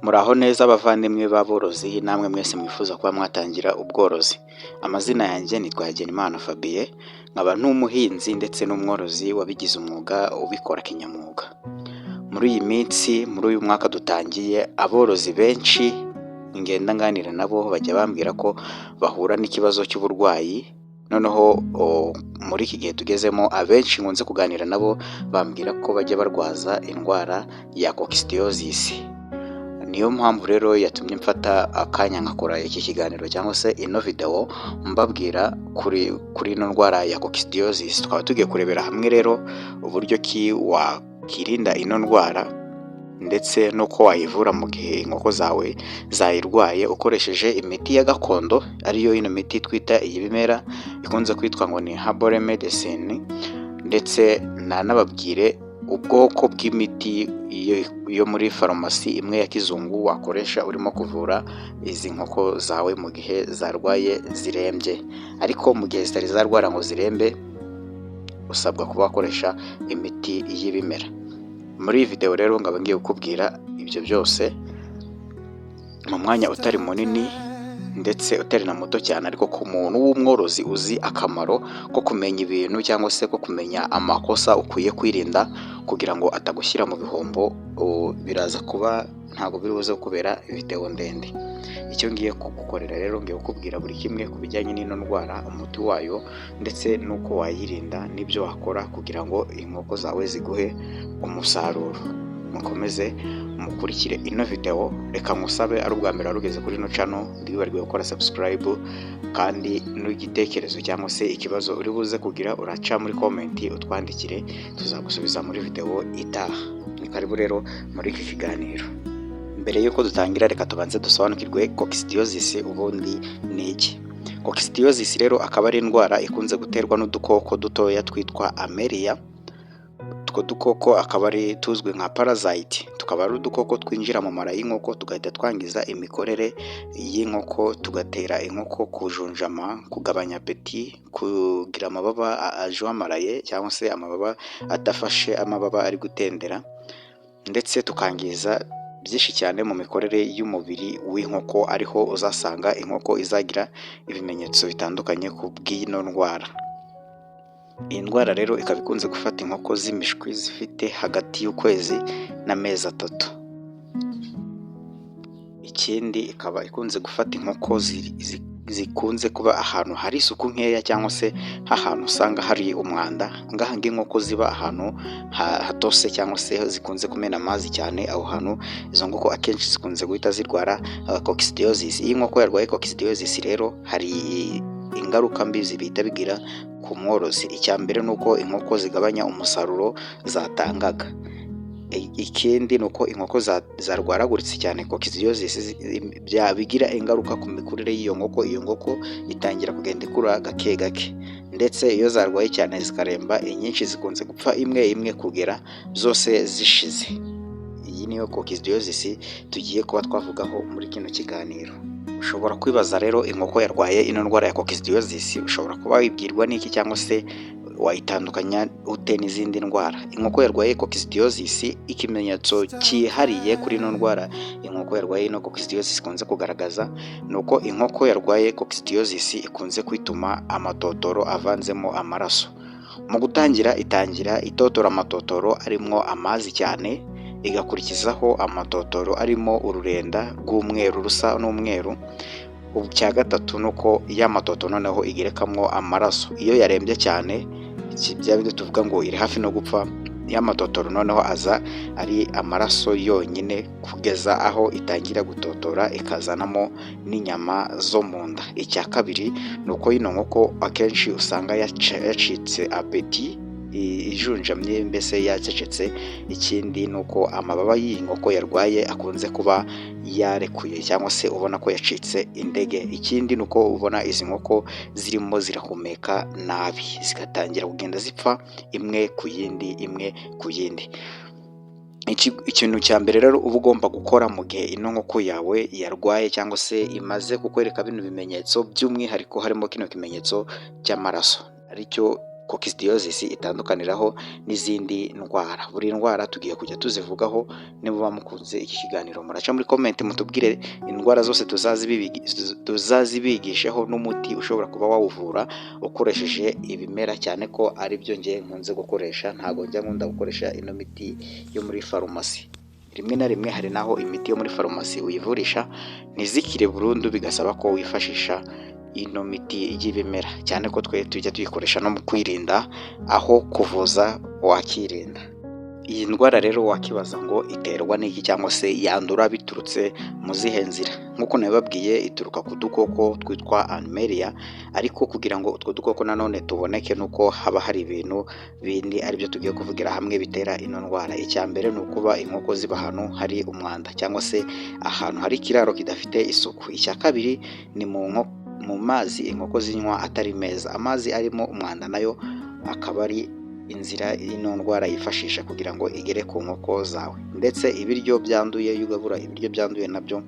Muraho neza bavandimwe b'aborozi namwe mwese mwifuza kuba mwatangira ubworozi. Amazina yanjye nitwa Hagenimana Fabien, nkaba n'umuhinzi ndetse n'umworozi wabigize umwuga ubikora kinyamwuga. Muri iyi minsi, muri uyu mwaka dutangiye, aborozi benshi ngenda nganira nabo bajya bambwira ko bahura n'ikibazo cy'uburwayi. Noneho muri iki gihe tugezemo, abenshi nkunze kuganira nabo bambwira ko bajya barwaza indwara ya coccidiosis. Niyo mpamvu rero yatumye mfata akanya nkakora iki kiganiro cyangwa se ino video mbabwira kuri ino ndwara ya coccidiosis. Tukaba tugiye kurebera hamwe rero uburyo ki wakirinda ino ndwara ndetse nuko wayivura mu gihe inkoko zawe zayirwaye ukoresheje imiti ya gakondo, ariyo ino miti twita iy'ibimera ikunze kwitwa ngo ni herbal medicine, ndetse nanababwire ubwoko bw'imiti yo muri farumasi imwe ya kizungu wakoresha urimo kuvura izi nkoko zawe mu gihe zarwaye zirembye. Ariko mu gihe zitari zarwara ngo zirembe, usabwa kuba wakoresha imiti y'ibimera. Muri iyi video rero ngaba ngiye kukubwira ibyo byose mu mwanya utari munini ndetse utari na muto cyane, ariko ku muntu w'umworozi uzi akamaro ko kumenya ibintu cyangwa se ko kumenya amakosa ukwiye kwirinda kugira ngo atagushyira mu bihombo. Biraza kuba ntabwo biri buze kubera video ndende. Icyo ngiye kugukorera rero, ngiye kukubwira buri kimwe ku bijyanye n'ino ndwara, umuti wayo ndetse n'uko wayirinda n'ibyo wakora kugira ngo inkoko zawe ziguhe umusaruro. Mukomeze mukurikire ino video. Reka ngusabe ari ubwa mbere warugeze kuri ino channel, ndibarwe gukora subscribe, kandi n'igitekerezo cyangwa se ikibazo uri buze kugira uraca muri comment utwandikire, tuzagusubiza muri video itaha. Ni karibu rero muri iki kiganiro. Mbere yuko dutangira, reka tubanze dusobanukirwe coccidiosis ubundi ni iki. Coccidiosis rero akaba ari indwara ikunze guterwa n'udukoko dutoya twitwa Amelia. Utwo dukoko akaba ari tuzwi nka parasite. Tukaba ari udukoko twinjira mu mara y'inkoko tugahita twangiza imikorere y'inkoko, tugatera inkoko kujunjama, kugabanya apeti, kugira amababa ajwamaraye cyangwa se amababa adafashe, amababa ari gutendera, ndetse tukangiza byinshi cyane mu mikorere y'umubiri w'inkoko. Ariho uzasanga inkoko izagira ibimenyetso bitandukanye ku bw'ino ndwara. Iyi ndwara rero ikaba ikunze gufata inkoko z'imishwi zifite hagati y'ukwezi n'amezi 3. Ikindi ikaba ikunze gufata inkoko zikunze kuba ahantu hari isuku nkeya cyangwa se ahantu usanga hari umwanda. Ngaha inkoko ziba ahantu hatose cyangwa se zikunze kumena amazi cyane, aho hantu izo nkoko akenshi zikunze guhita zirwara coccidiosis. Iyi nkoko yarwaye coccidiosis rero hari ingaruka mbi zibita bigira ku mworozi. Icya mbere nuko inkoko zigabanya umusaruro zatangaga. Ikindi nuko inkoko zarwaraguritse cyane coccidiosis bigira ingaruka ku mikurire y'iyo nkoko. Iyo nkoko itangira kugenda ikura gake gake, ndetse iyo zarwaye cyane zikaremba, inyinshi zikunze gupfa imwe imwe kugera zose zishize. Iyi niyo coccidiosis tugiye kuba twavugaho muri kino kiganiro. Ushobora kwibaza rero, inkoko yarwaye ino ndwara ya coccidiosis ushobora kuba wibwirwa n'iki cyangwa se wayitandukanya ute n'izindi ndwara? Inkoko yarwaye coccidiosis, ikimenyetso cyihariye kuri ino ndwara inkoko yarwaye ino coccidiosis ikunze kugaragaza nuko inkoko yarwaye coccidiosis ikunze kwituma amatotoro avanzemo amaraso. Mu gutangira itangira itotora amatotoro arimo amazi cyane, igakurikizaho amatotoro arimo ururenda rw'umweru rusa n'umweru. Cya gatatu nuko ya matoto noneho igerekamwo amaraso. Iyo yarembye cyane, bya bindi tuvuga ngo iri hafi no gupfa, ya matotoro noneho aza ari amaraso yonyine kugeza aho itangira gutotora ikazanamo n'inyama zo mu nda. Icya kabiri nuko ino nkoko akenshi usanga yacitse apeti, ijunjamye, mbese yacecetse. Ikindi nuko amababa y'iyi nkoko yarwaye akunze kuba yarekuye cyangwa se ubona ko yacitse indege. Ikindi nuko ubona izi nkoko zirimo zirahumeka nabi, zigatangira kugenda zipfa imwe ku yindi imwe ku yindi. Ikintu cya mbere rero uba ugomba gukora mu gihe ino nkoko yawe yarwaye cyangwa se imaze kukwereka bino bimenyetso, by'umwihariko harimo kino kimenyetso cy'amaraso, aricyo coccidiosis itandukaniraho n'izindi ndwara. Buri ndwara tugiye kujya tuzivugaho. Niba mukunze iki kiganiro muraca muri comment mutubwire indwara zose tuzazibigisheho n'umuti ushobora kuba wawuvura ukoresheje ibimera, cyane ko ari byo ngiye nkunze gukoresha. Ntabwo njya nkunda gukoresha ino miti yo muri farumasi. Rimwe na rimwe hari naho imiti yo muri farumasi uyivurisha ntizikire burundu, bigasaba ko wifashisha ino miti y'ibimera, cyane ko twe tujya tuyikoresha no mu kwirinda aho kuvuza wakirinda. Iyi ndwara rero wakibaza ngo iterwa n'iki cyangwa se yandura biturutse mu zihe nzira? Nk'uko nabibabwiye, ituruka ku dukoko twitwa animalia, ariko kugira ngo utwo dukoko nanone tuboneke nuko haba hari ibintu bindi aribyo tugiye kuvugira hamwe bitera ino ndwara. Icya mbere ni ukuba inkoko ziba ahantu hari umwanda cyangwa se ahantu hari ikiraro kidafite isuku. Icya kabiri ni mu mazi inkoko zinywa atari meza. Amazi arimo umwanda nayo akaba ari inzira ino ndwara yifashisha kugira ngo igere ku nkoko zawe. Ndetse ibiryo byanduye, iyo ugabura ibiryo byanduye nabyo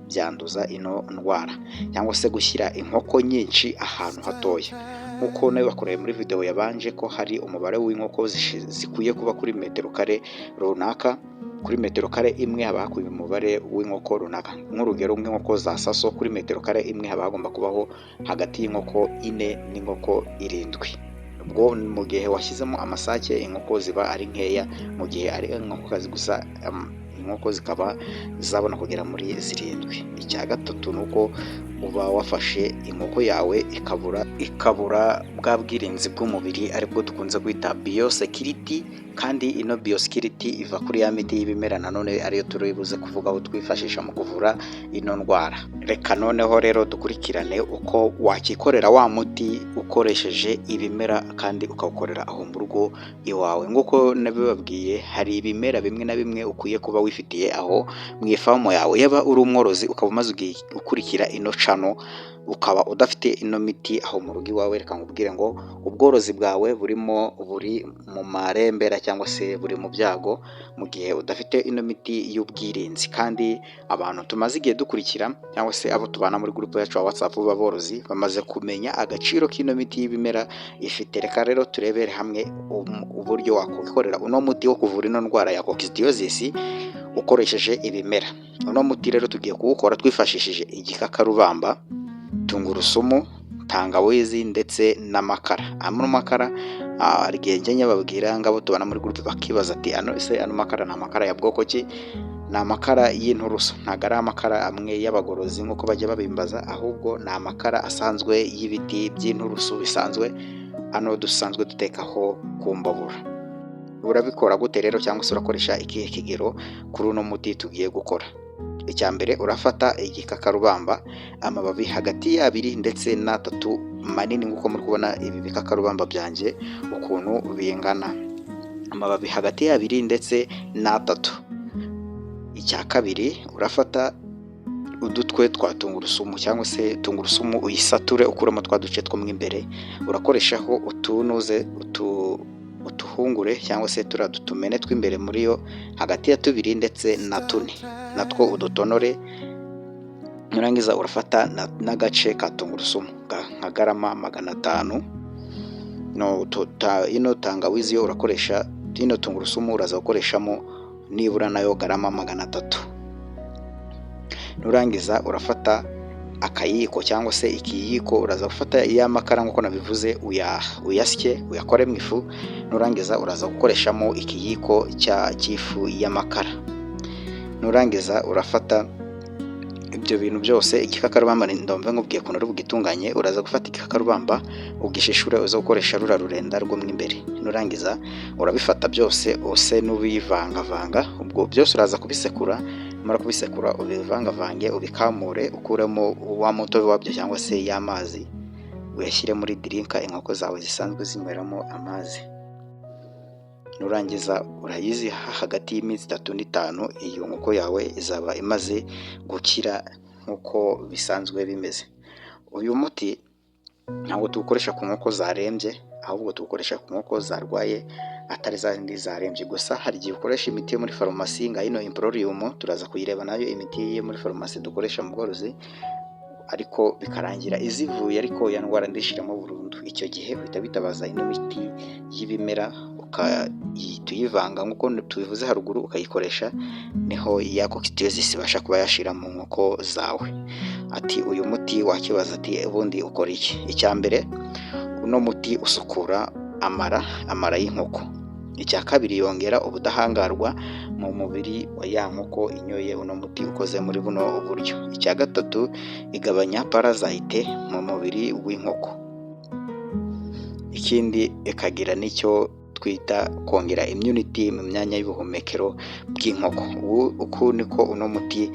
byanduza ino ndwara, cyangwa se gushyira inkoko nyinshi ahantu hatoya. Nk'uko nabibakoreye muri video yabanje ko hari umubare w'inkoko zikwiye kuba kuri metero kare runaka. Kuri metero kare imwe haba hakwiye umubare w'inkoko runaka. Nk'urugero nk'inkoko za saso, kuri metero kare imwe haba hagomba kubaho hagati y'inkoko 4 n'inkoko 7. Ubwo mu gihe washyizemo amasake inkoko ziba ari nkeya, mu gihe ari inkokokazi gusa inkoko zikaba zabona kugera muri 7. Icya gatatu ni uko uba wafashe inkoko yawe ikabura bwa bwirinzi bw'umubiri aribwo dukunze kwita biosecurity, kandi ino biosecurity iva kuri ya miti y'ibimera nanone ariyo turi buze kuvugaho twifashisha mu kuvura ino ndwara. Reka noneho rero dukurikirane uko wakikorera wa muti ukoresheje ibimera kandi ukawukorera aho mu rugo iwawe. Nk'uko nabibabwiye, hari ibimera bimwe na bimwe ukwiye kuba wifitiye aho mu ifamu yawe. Yaba uri umworozi ukaba umaze ukurikira ino cano ukaba udafite ino miti aho mu rugo iwawe, reka nkubwire ngo ubworozi bwawe buri mu marembera cyangwa se buri mu byago, mu gihe udafite ino miti y'ubwirinzi. Kandi abantu tumaze igihe dukurikira cyangwa se abo tubana muri groupe yacu ya WhatsApp b'aborozi bamaze kumenya agaciro k'ino miti y'ibimera ifite. Reka rero turebere hamwe uburyo wakwikorera uno muti wo kuvura ino ndwara ya coccidiosis ukoresheje ibimera. Uno muti rero tugiye kuwukora twifashishije igikakarubamba, tungurusumu, tangawizi ndetse n'amakara. Ano makara arigenge babwira ngabo tubana muri groupe bakibaza ati ano makara ni amakara ya bwoko ki? Ni amakara y'inturusu, ntago ari amakara amwe y'abagorozi nk'uko bajya babimbaza, ahubwo ni amakara asanzwe y'ibiti by'inturusu bisanzwe, ano dusanzwe dutekaho ku mbabura. Urabikora gute rero, cyangwa se urakoresha ikihe kigero kuri uno muti tugiye gukora? Icya mbere urafata igikakarubamba, amababi hagati ya 2 ndetse na 3 manini, nk'uko muri kubona ibi bikakarubamba byanjye ukuntu bingana, amababi hagati ya 2 ndetse na 3. Icya kabiri urafata udutwe twa tungurusumu, cyangwa se tungurusumu uyisature ukuramo twa duce two mu imbere. Urakoreshaho utunuze utuhungure cyangwa se tumene tw'imbere muri yo hagati ya 2 ndetse na 4, natwo udutonore. Nurangiza urafata n'agace ka tungurusumu nka garama 500. Ino tangawizi yo urakoresha, ino tungurusumu uraza gukoreshamo nibura nayo garama 300. Nurangiza urafata akayiko cyangwa se ikiyiko, uraza gufata ya makara nk'uko nabivuze uyasye uyakore mu ifu. Nurangiza uraza gukoreshamo ikiyiko cy'ifu y'amakara. Nurangiza urafata ibyo bintu byose, igikakarubamba ndomve nkubwiye kuntu uri bugitunganye. Uraza gufata igikakarubamba ugishishura, uza gukoresha rura rurenda rwo mu imbere. Nurangiza urabifata byose use n'ubivangavanga. Ubwo byose uraza kubisekura, mara kubisekura ubivangavange, ubikamure, ukuremo wa mutobe wabyo cyangwa se y'amazi, uyashyire muri drinka inkoko zawe zisanzwe zinyweramo amazi. Nurangiza urayiziha hagati y'iminsi 3 n'5, iyo nkoko yawe izaba imaze gukira nk'uko bisanzwe bimeze. Uyu muti ntabwo tuwukoresha ku nkoko zarembye, ahubwo tuwukoresha ku nkoko zarwaye atari zindi zarembye gusa. Hari igihe ukoresha imiti yo muri farumasi nka ino Improlium, turaza kuyireba nayo imiti yo muri farumasi dukoresha mu bworozi. ariko bikarangira izivuye ariko ya ndwara ndishiramo burundu. Icyo gihe uhita bitabaza ino miti y'ibimera ukahita uyivanga nk'uko tubivuze haruguru ukayikoresha, niho ya coccidiosis ibasha kuba yashira mu nkoko zawe. Ati uyu muti wakibaza ati ubundi ukora iki? Icya mbere, uno muti usukura amara y'inkoko. Icya kabiri, yongera ubudahangarwa mu mubiri wa ya nkoko inyoye uno muti ukoze muri buno buryo. Icya gatatu, igabanya parasite mu mubiri w'inkoko. Ikindi ikagira n'icyo twita kongera immunity mu myanya y'ubuhumekero bw'inkoko. Uku niko uno muti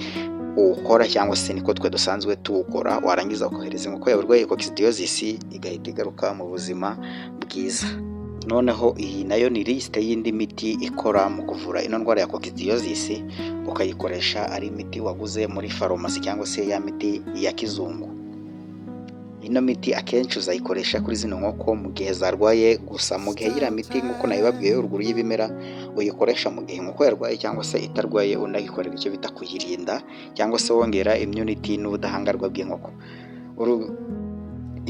ukora, cyangwa se niko twe dusanzwe tuwukora. Warangiza ukohereza inkoko yawe urwaye coccidiosis igahita igaruka mu buzima bwiza. Noneho iyi nayo ni liste y'indi miti ikora mu kuvura ino ndwara ya coccidiosis, ukayikoresha ari imiti waguze muri farumasi cyangwa se ya miti ya kizungu. Ino miti akenshi uzayikoresha kuri zino nkoko mu gihe zarwaye gusa. Mu gihe yira miti nk'uko nabibabwiye uruguru y'ibimera uyikoresha mu gihe inkoko yarwaye cyangwa se itarwaye, unayikorera icyo bita kuyirinda cyangwa se wongera immunity n'ubudahangarwa bw'inkoko.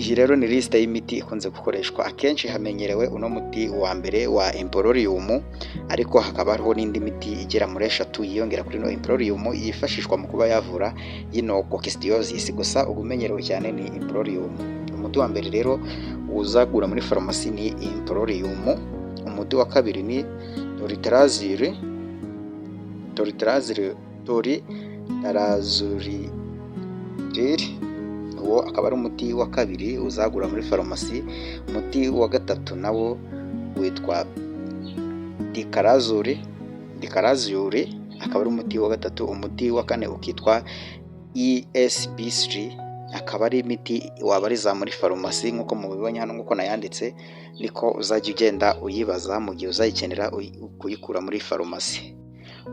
Iyi rero ni liste y'imiti ikunze gukoreshwa. Akenshi hamenyerewe uno muti wa mbere wa Emporium, ariko hakaba hariho n'indi miti igera muri 3 yiyongera kuri no Emporium yifashishwa mu kuba yavura yino coccidiosis. Gusa ugumenyerewe cyane ni Emporium. Umuti wa mbere rero uzagura muri farumasi ni Emporium. Umuti wa kabiri ni Dolitalazure. Uwo akaba ari umuti wa kabiri uzagura muri farumasi. Umuti wa gatatu nawo witwa Dicalazure, akaba ari umuti wa gatatu. Umuti wa kane ukitwa ESB3, akaba ari imiti wabariza muri farumasi nk'uko mubibonye hano nk'uko nayanditse, niko uzajya ugenda uyibaza mu gihe uzayikenera kuyikura muri farumasi.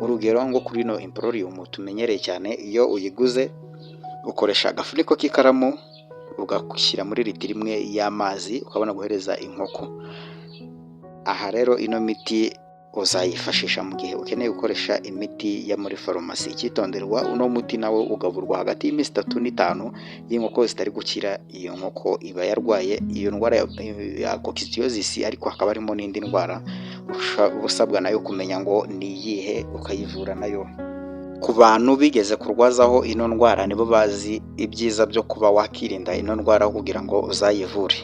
Urugero ngo kuri no Emporium tumenyereye cyane, iyo uyiguze ukoresha agafuniko k'ikaramu ugashyira muri litiro imwe y'amazi ukabona guhereza inkoko. Aha rero ino miti uzayifashisha mu gihe ukeneye gukoresha imiti ya muri farumasi. Icyitonderwa, uno muti nawo ugaburwa hagati y'iminsi 3 n'5 y'inkoko zitari gukira. Iyo nkoko iba yarwaye iyo ndwara ya coccidiosis, ariko hakaba harimo n'indi ndwara usabwa nayo kumenya ngo ni iyihe ukayivura nayo. Ku bantu bigeze kurwazaho ino ndwara nibo bazi ibyiza byo kuba wakirinda ino ndwara kugira ngo uzayivure.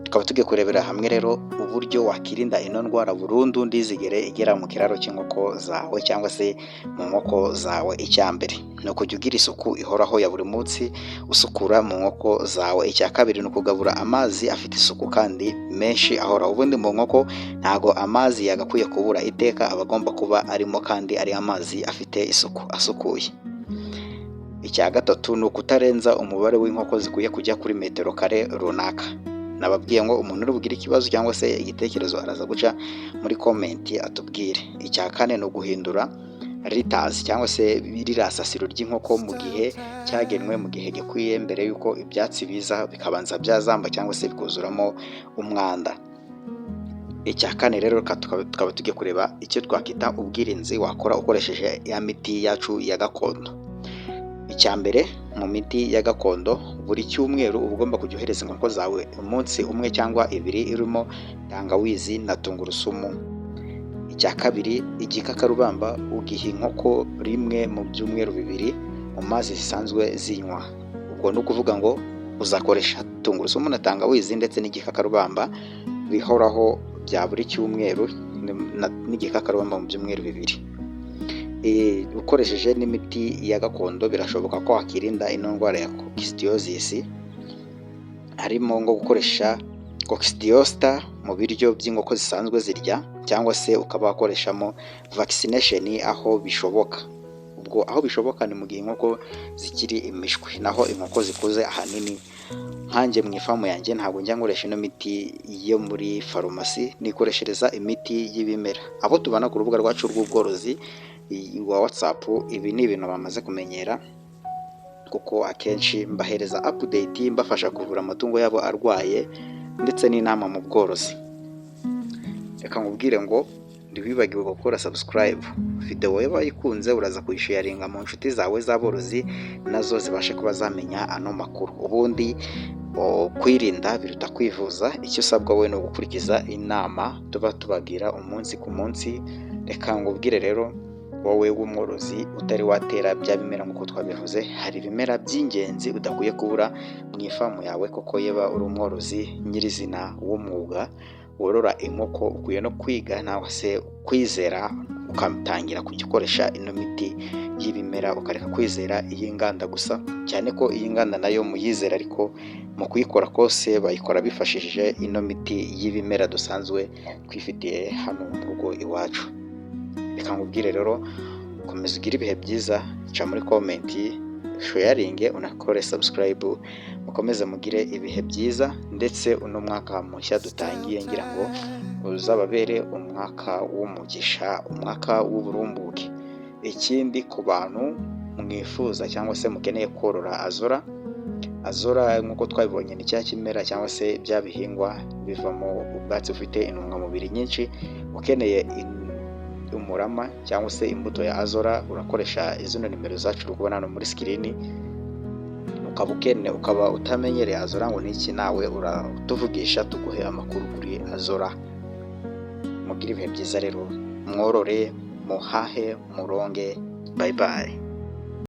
Tukaba tugiye kurebera hamwe rero uburyo wakirinda ino ndwara burundu ndizigere igera mu kiraro cy'inkoko zawe cyangwa se mu nkoko zawe. Icya mbere ni ukujya ugira isuku ihoraho ya buri munsi usukura mu nkoko zawe. Icya kabiri ni ukugabura amazi afite isuku kandi menshi ahoraho. Ubundi mu nkoko ntago amazi yagakwiye kubura iteka, aba agomba kuba arimo kandi ari amazi afite isuku asukuye. Icya gatatu ni ukutarenza umubare w'inkoko zikwiye kujya kuri metero kare runaka. Nababwiye ngo umuntu uri bugire ikibazo cyangwa se igitekerezo araza guca muri comment atubwire. Icya kane ni uguhindura liters cyangwa se rirasasiro ry'inkoko mu gihe cyagenwe, mu gihe gikwiye, mbere yuko ibyatsi biza bikabanza byazamba cyangwa se bikuzuramo umwanda. Icya kane rero tukaba tugiye kureba icyo twakita ubwirinzi wakora ukoresheje ya miti yacu ya gakondo. Icya mbere, mu miti ya gakondo buri cyumweru uba ugomba kujya uhereza inkoko zawe umunsi umwe cyangwa 2 irimo tangawizi na tungurusumu. Icya kabiri, igikakarubamba ugiha inkoko rimwe mu byumweru 2 mu mazi zisanzwe zinywa. Ubwo ni ukuvuga ngo uzakoresha tungurusumu na tangawizi ndetse n'igikakarubamba bihoraho bya buri cyumweru n'igikakarubamba mu byumweru 2. Ukoresheje n'imiti ya gakondo birashoboka ko wakirinda ino ndwara ya coccidiosis, harimo ngo gukoresha coccidiosta mu biryo by'inkoko zisanzwe zirya, cyangwa se ukaba wakoreshamo vaccination aho bishoboka. Ubwo aho bishoboka ni mu gihe inkoko zikiri imishwi, naho inkoko zikuze ahanini nkanjye mu ifamu yanjye ntabwo njya nkoresha ino miti yo muri farumasi, nikoreshereza imiti y'ibimera. Abo tubana ku rubuga rwacu rw'ubworozi wa WhatsApp, ibi ni ibintu bamaze kumenyera kuko akenshi mbahereza update mbafasha kuvura amatungo yabo arwaye ndetse n'inama mu bworozi. Reka nkubwire ngo ntiwibagirwe gukora subscribe. Video yaba yikunze uraza kuyisharinga mu nshuti zawe z'aborozi nazo zibashe kuba zamenya ano makuru. Ubundi kwirinda biruta kwivuza. Icyo usabwa we ni ugukurikiza inama tuba tubagira umunsi ku munsi. Reka ngubwire rero wowe w'umworozi utari watera bya bimera nk'uko twabivuze, hari ibimera by'ingenzi udakwiye kubura mu ifamu yawe, koko yeba uri umworozi nyirizina w'umwuga worora inkoko, ukwiye no kwiga nawe se kwizera ukatangira kujya ukoresha ino miti y'ibimera, ukareka kwizera iy'inganda gusa, cyane ko iy'inganda nayo muyizera ariko mu kuyikora kose bayikora bifashishije ino miti y'ibimera dusanzwe twifitiye hano mu rugo iwacu. Reka nkubwire rero, komeza ugire ibihe byiza, ca muri comment, sharinge, unakore subscribe, mukomeze mugire ibihe byiza, ndetse uno mwaka mushya dutangiye ngira ngo uzababere umwaka w'umugisha, umwaka w'uburumbuke. Ikindi ku bantu mwifuza cyangwa se mukeneye korora azora nk'uko twabibonye ni cya kimera cyangwa se bya bihingwa bivamo ubwatsi bufite intungamubiri nyinshi. Ukeneye umurama cyangwa se imbuto ya azora, urakoresha izino nimero zacu uri kubona hano muri screen. Ukaba utamenyereye azora ngo niki, nawe uratuvugisha tuguhe amakuru kuri azora. Mugire ibihe byiza rero, mworore, muhahe, muronge. Bye bye.